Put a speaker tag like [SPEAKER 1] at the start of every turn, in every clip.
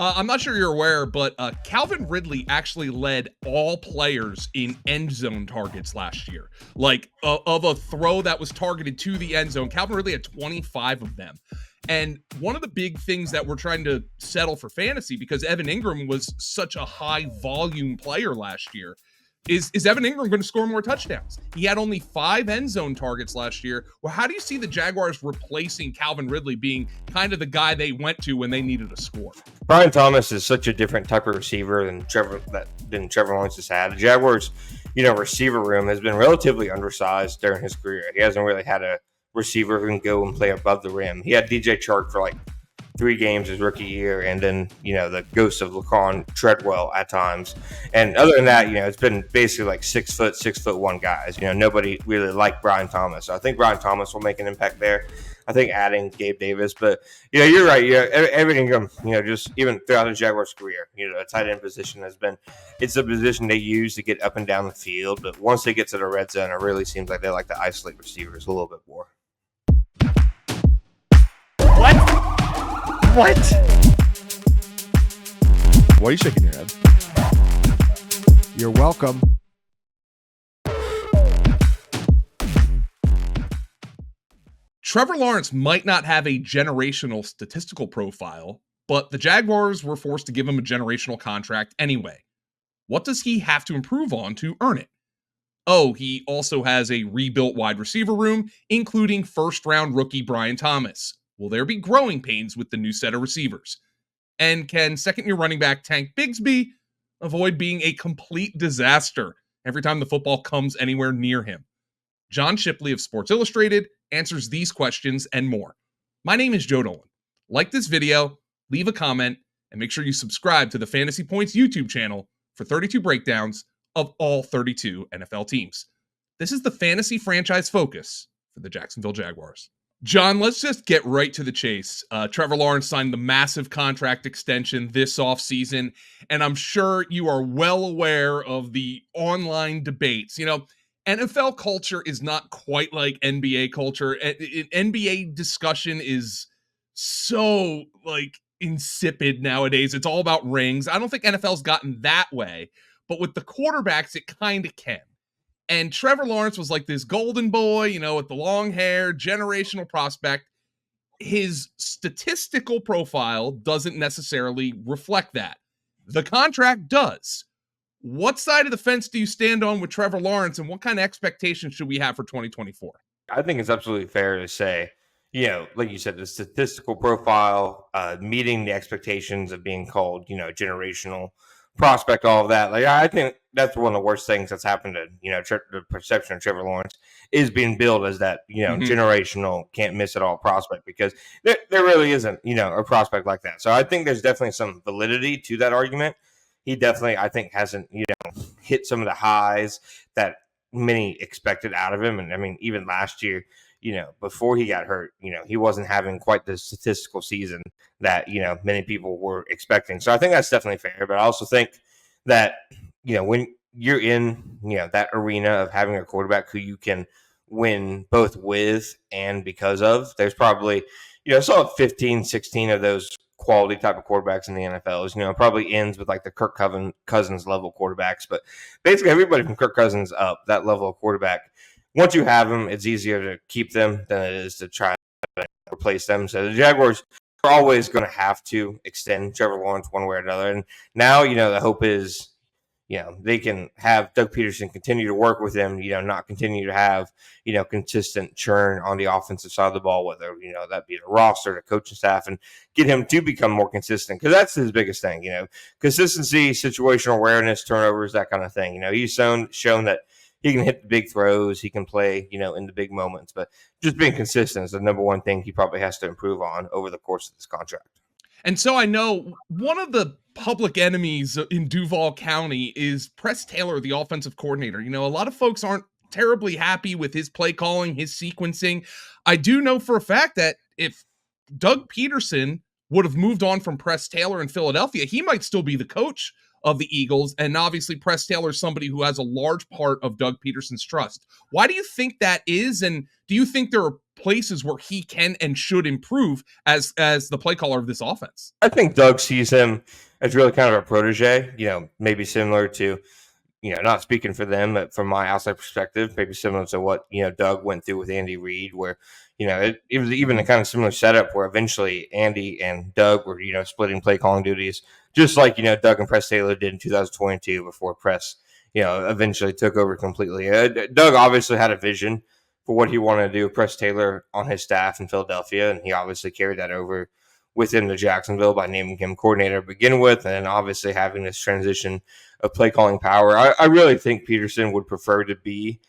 [SPEAKER 1] I'm not sure you're aware, but Calvin Ridley actually led all players in end zone targets last year. Like of a throw that was targeted to the end zone, Calvin Ridley had 25 of them. And one of the big things that we're trying to settle for fantasy, because Evan Engram was such a high volume player last year, is Evan Engram going to score more touchdowns? He had only 5 end zone targets last year. Well, how do you see the Jaguars replacing Calvin Ridley being kind of the guy they went to when they needed a score?
[SPEAKER 2] Brian Thomas is such a different type of receiver than Trevor Lawrence has had. The Jaguars, receiver room has been relatively undersized during his career. He hasn't really had a receiver who can go and play above the rim. He had DJ Chark for like 3 games his rookie year, and then the ghost of Laquan Treadwell at times. And other than that, it's been basically like 6'1" guys. Nobody really liked Brian Thomas. So I think Brian Thomas will make an impact there. I think adding Gabe Davis, but you're right. Everything, just even throughout the Jaguars' career, a tight end position it's a position they use to get up and down the field. But once they get to the red zone, it really seems like they like to isolate receivers a little bit more.
[SPEAKER 3] What? Why are you shaking your head?
[SPEAKER 4] You're welcome.
[SPEAKER 1] Trevor Lawrence might not have a generational statistical profile, but the Jaguars were forced to give him a generational contract anyway. What does he have to improve on to earn it? Oh, he also has a rebuilt wide receiver room, including first-round rookie Brian Thomas. Will there be growing pains with the new set of receivers? And can second-year running back Tank Bigsby avoid being a complete disaster every time the football comes anywhere near him? John Shipley of Sports Illustrated answers these questions and more. My name is Joe Dolan. Like this video, leave a comment, and make sure you subscribe to the Fantasy Points YouTube channel for 32 breakdowns of all 32 NFL teams. This is the fantasy franchise focus for the Jacksonville Jaguars. John, let's just get right to the chase. Trevor Lawrence signed the massive contract extension this offseason, and I'm sure you are well aware of the online debates. NFL culture is not quite like NBA culture. NBA discussion is so insipid nowadays. It's all about rings. I don't think NFL's gotten that way, but with the quarterbacks, it kind of can. And Trevor Lawrence was like this golden boy, with the long hair, generational prospect. His statistical profile doesn't necessarily reflect that. The contract does. What side of the fence do you stand on with Trevor Lawrence, and what kind of expectations should we have for 2024?
[SPEAKER 2] I think it's absolutely fair to say, like you said, the statistical profile, meeting the expectations of being called, generational prospect, all of that. I think that's one of the worst things that's happened to, the perception of Trevor Lawrence is being billed as that, generational, can't miss it all prospect, because there really isn't, a prospect like that. So I think there's definitely some validity to that argument. He definitely, I think, hasn't, hit some of the highs that many expected out of him. And I mean, even last year, before he got hurt, he wasn't having quite the statistical season that, many people were expecting. So I think that's definitely fair. But I also think that, when you're in, that arena of having a quarterback who you can win both with and because of, there's probably, I saw 15, 16 of those quality type of quarterbacks in the NFL. It probably ends with like the Kirk Cousins level quarterbacks, but basically everybody from Kirk Cousins up, that level of quarterback, once you have them, it's easier to keep them than it is to try to replace them. So the Jaguars are always going to have to extend Trevor Lawrence one way or another. And now, the hope is, they can have Doug Peterson continue to work with him, not continue to have, consistent churn on the offensive side of the ball, whether, that be the roster, the coaching staff, and get him to become more consistent. Because that's his biggest thing, consistency, situational awareness, turnovers, that kind of thing. He's shown that he can hit the big throws, he can play, in the big moments, but just being consistent is the number one thing he probably has to improve on over the course of this contract.
[SPEAKER 1] And so I know one of the public enemies in Duval County is Press Taylor, the offensive coordinator. A lot of folks aren't terribly happy with his play calling, his sequencing. I do know for a fact that if Doug Peterson would have moved on from Press Taylor in Philadelphia, he might still be the coach of the Eagles. And obviously Press Taylor is somebody who has a large part of Doug Peterson's trust. Why do you think that is? And do you think there are places where he can and should improve as the play caller of this offense?
[SPEAKER 2] I think Doug sees him as really kind of a protege, maybe similar to, not speaking for them, but from my outside perspective, maybe similar to what, Doug went through with Andy Reid, where, it was even a kind of similar setup where eventually Andy and Doug were, splitting play calling duties, just like, Doug and Press Taylor did in 2022 before Press, eventually took over completely. Doug obviously had a vision for what he wanted to do with Press Taylor on his staff in Philadelphia, and he obviously carried that over within the Jacksonville by naming him coordinator to begin with, and obviously having this transition of play calling power. I really think Peterson would prefer to be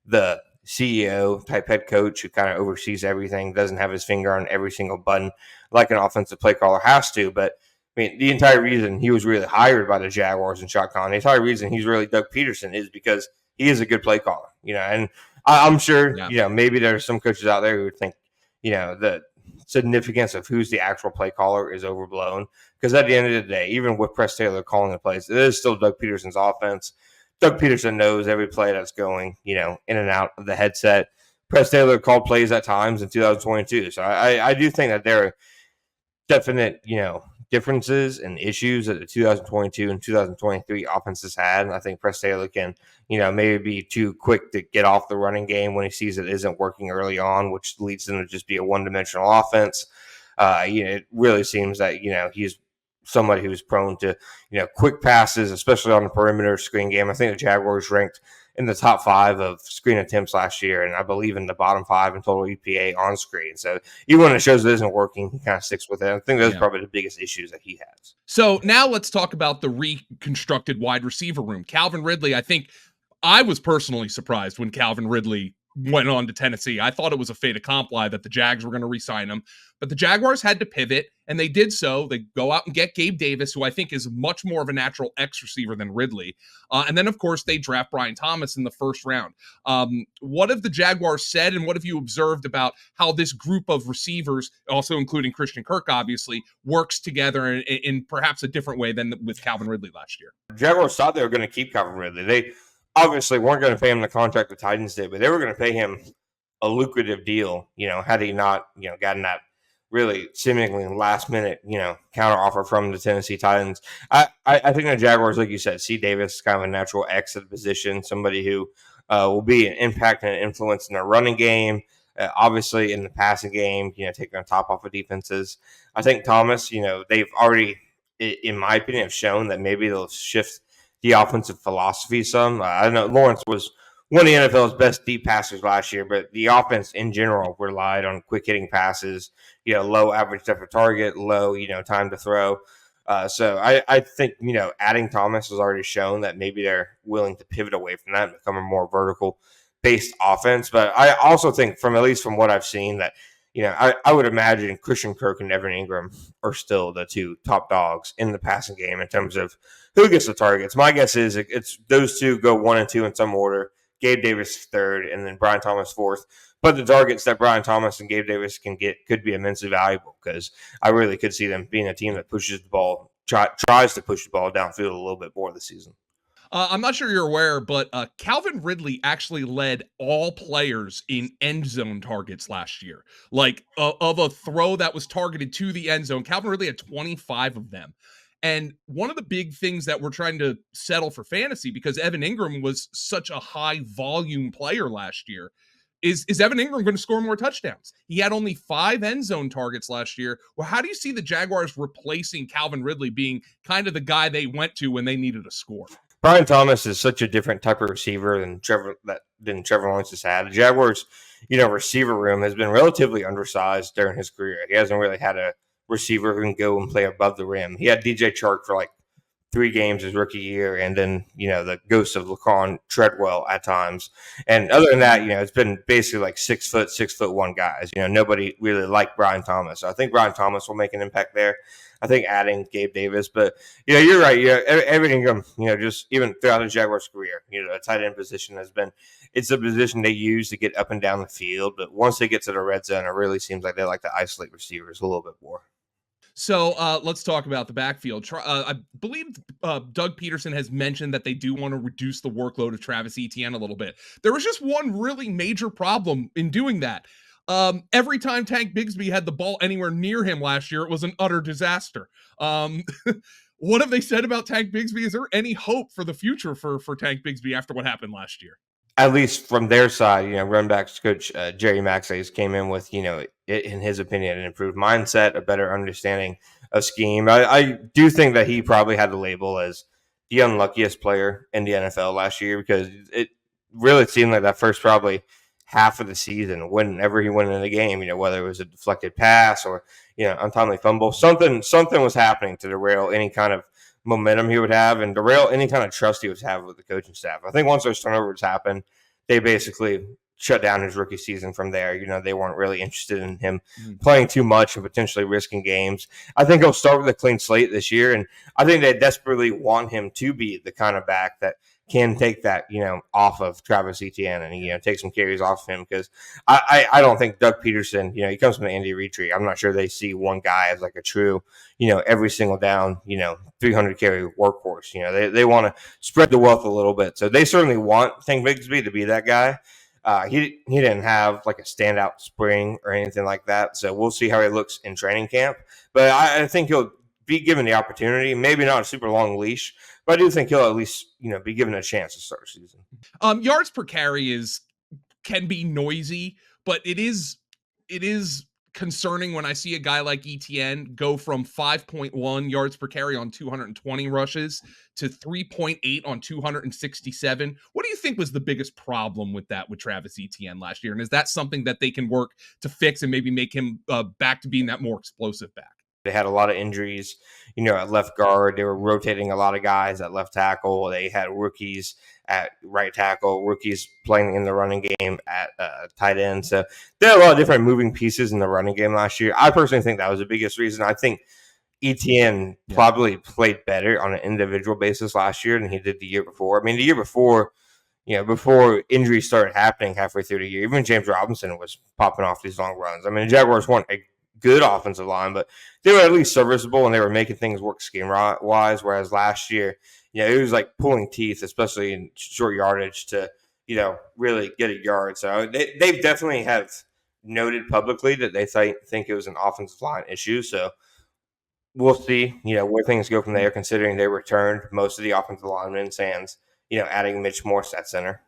[SPEAKER 2] the CEO type head coach who kind of oversees everything, doesn't have his finger on every single button like an offensive play caller has to. But I mean, the entire reason he was really hired by the Jaguars and Shot Khan, the entire reason he's really Doug Peterson is because he is a good play caller, and I'm sure, maybe there's some coaches out there who would think, the significance of who's the actual play caller is overblown. Because at the end of the day, even with Press Taylor calling the plays, it is still Doug Peterson's offense. Doug Peterson knows every play that's going, in and out of the headset. Press Taylor called plays at times in 2022. So I do think that there are definite, differences and issues that the 2022 and 2023 offenses had. And I think Press Taylor can, maybe be too quick to get off the running game when he sees it isn't working early on, which leads them to just be a one-dimensional offense. It really seems that, he's somebody who's prone to, quick passes, especially on the perimeter screen game. I think the Jaguars ranked in the top 5 of screen attempts last year, and I believe in the bottom 5 in total EPA on screen. So even when it shows it isn't working, he kind of sticks with it. I think those are probably the biggest issues that he has.
[SPEAKER 1] So now let's talk about the reconstructed wide receiver room. Calvin Ridley, I think I was personally surprised when Calvin Ridley went on to Tennessee. I thought it was a fait accompli that the Jags were going to re-sign him, but the Jaguars had to pivot, and they did so. They go out and get Gabe Davis, who I think is much more of a natural X receiver than Ridley. And then, of course, they draft Brian Thomas in the first round. What have the Jaguars said, and what have you observed about how this group of receivers, also including Christian Kirk, obviously, works together in perhaps a different way than with Calvin Ridley last year?
[SPEAKER 2] The Jaguars thought they were going to keep Calvin Ridley. They obviously weren't going to pay him the contract the Titans did, but they were going to pay him a lucrative deal, had he not, gotten that really seemingly last minute, counter offer from the Tennessee Titans. I think the Jaguars, like you said, see Davis is kind of a natural X at the position, somebody who will be an impact and an influence in their running game, obviously in the passing game, taking the top off of defenses. I think Thomas, they've already, in my opinion, have shown that maybe they'll shift the offensive philosophy some. I know Lawrence was one of the NFL's best deep passers last year, but the offense in general relied on quick hitting passes, low average depth of target, low, time to throw. So I think, adding Thomas has already shown that maybe they're willing to pivot away from that and become a more vertical based offense. But I also think at least from what I've seen that, I would imagine Christian Kirk and Evan Engram are still the 2 top dogs in the passing game in terms of who gets the targets. My guess is it's those 2 go 1 and 2 in some order. Gabe Davis 3rd, and then Brian Thomas 4th. But the targets that Brian Thomas and Gabe Davis can get could be immensely valuable because I really could see them being a team that pushes the ball, tries to push the ball downfield a little bit more this season.
[SPEAKER 1] I'm not sure you're aware, but Calvin Ridley actually led all players in end zone targets last year. Like of a throw that was targeted to the end zone, Calvin Ridley had 25 of them. And one of the big things that we're trying to settle for fantasy, because Evan Engram was such a high volume player last year, is Evan Engram going to score more touchdowns? He had only 5 end zone targets last year. Well, how do you see the Jaguars replacing Calvin Ridley being kind of the guy they went to when they needed a score?
[SPEAKER 2] Brian Thomas is such a different type of receiver than Trevor Lawrence has had. The Jaguars, receiver room has been relatively undersized during his career. He hasn't really had a receiver who can go and play above the rim. He had DJ Chark for like 3 games his rookie year, and then, the ghost of Laquan Treadwell at times. And other than that, it's been basically like 6'1" guys. Nobody really liked Brian Thomas. So I think Brian Thomas will make an impact there. I think adding Gabe Davis, but you're right. Everything, just even throughout the Jaguars' career, a tight end position it's a position they use to get up and down the field. But once they get to the red zone, it really seems like they like to isolate receivers a little bit more.
[SPEAKER 1] So let's talk about the backfield. I believe Doug Peterson has mentioned that they do want to reduce the workload of Travis Etienne a little bit. There was just one really major problem in doing that. Every time Tank Bigsby had the ball anywhere near him last year, it was an utter disaster. What have they said about Tank Bigsby? Is there any hope for the future for Tank Bigsby after what happened last year?
[SPEAKER 2] At least from their side, run backs coach Jerry Maxays came in with, in his opinion, an improved mindset, a better understanding of scheme. I do think that he probably had the label as the unluckiest player in the NFL last year, because it really seemed like that first probably half of the season, whenever he went in the game, whether it was a deflected pass or, untimely fumble, something was happening to derail any kind of momentum he would have and derail any kind of trust he would have with the coaching staff. I think once those turnovers happened, they basically shut down his rookie season from there. They weren't really interested in him playing too much and potentially risking games. I think he'll start with a clean slate this year, and I think they desperately want him to be the kind of back that can take that, off of Travis Etienne and, take some carries off of him, because I don't think Doug Peterson, he comes from the Andy Reid tree. I'm not sure they see one guy as like a true, every single down, 300 carry workhorse. They want to spread the wealth a little bit. So they certainly want Tank Bigsby to be that guy. He didn't have like a standout spring or anything like that. So we'll see how he looks in training camp. But I think he'll be given the opportunity, maybe not a super long leash, but I do think he'll at least, be given a chance to start the season.
[SPEAKER 1] Yards per carry can be noisy, but it is concerning when I see a guy like Etienne go from 5.1 yards per carry on 220 rushes to 3.8 on 267. What do you think was the biggest problem with Travis Etienne last year? And is that something that they can work to fix and maybe make him back to being that more explosive back?
[SPEAKER 2] They had a lot of injuries, at left guard. They were rotating a lot of guys at left tackle. They had rookies at right tackle, rookies playing in the running game at tight end. So there are a lot of different moving pieces in the running game last year. I personally think that was the biggest reason. I think Etienne probably played better on an individual basis last year than he did the year before. I mean, the year before, before injuries started happening halfway through the year, even James Robinson was popping off these long runs. I mean, the Jaguars weren't a good offensive line, but they were at least serviceable and they were making things work scheme wise. Whereas last year, it was like pulling teeth, especially in short yardage, to really get a yard. So they definitely have noted publicly that they think it was an offensive line issue. So we'll see, where things go from there, considering they returned most of the offensive linemen, sans adding Mitch Morse at center.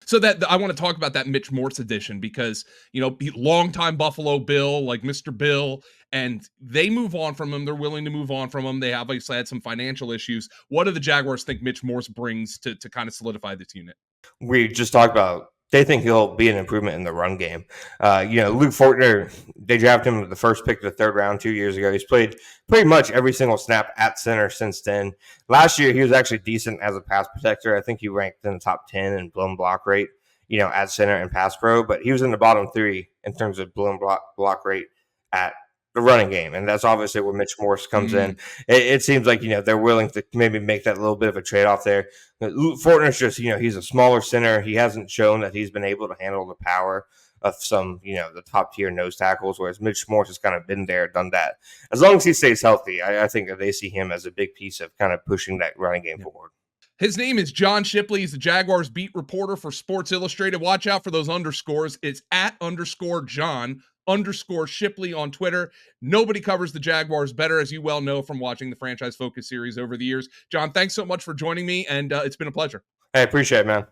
[SPEAKER 1] So that I want to talk about that Mitch Morse edition because, longtime Buffalo Bill, like Mr. Bill, and they move on from him. They're willing to move on from him. They obviously had some financial issues. What do the Jaguars think Mitch Morse brings to kind of solidify this unit?
[SPEAKER 2] We just talked about they think he'll be an improvement in the run game. Luke Fortner, they drafted him with the first pick of the third round 2 years ago. He's played pretty much every single snap at center since then. Last year, he was actually decent as a pass protector. I think he ranked in the top 10 in blown block rate, at center and pass pro, but he was in the bottom 3 in terms of blown block rate at the running game. And that's obviously where Mitch Morse comes in. It seems like, they're willing to maybe make that little bit of a trade-off there. Fortner's just, he's a smaller center. He hasn't shown that he's been able to handle the power of some, the top-tier nose tackles, whereas Mitch Morse has kind of been there, done that. As long as he stays healthy, I think that they see him as a big piece of kind of pushing that running game forward.
[SPEAKER 1] His name is John Shipley. He's the Jaguars beat reporter for Sports Illustrated. Watch out for those underscores. It's @_John_Shipley on Twitter. Nobody covers the Jaguars better, as you well know from watching the Franchise Focus series over the years. John, thanks so much for joining me, and it's been a pleasure.
[SPEAKER 2] I appreciate it, man.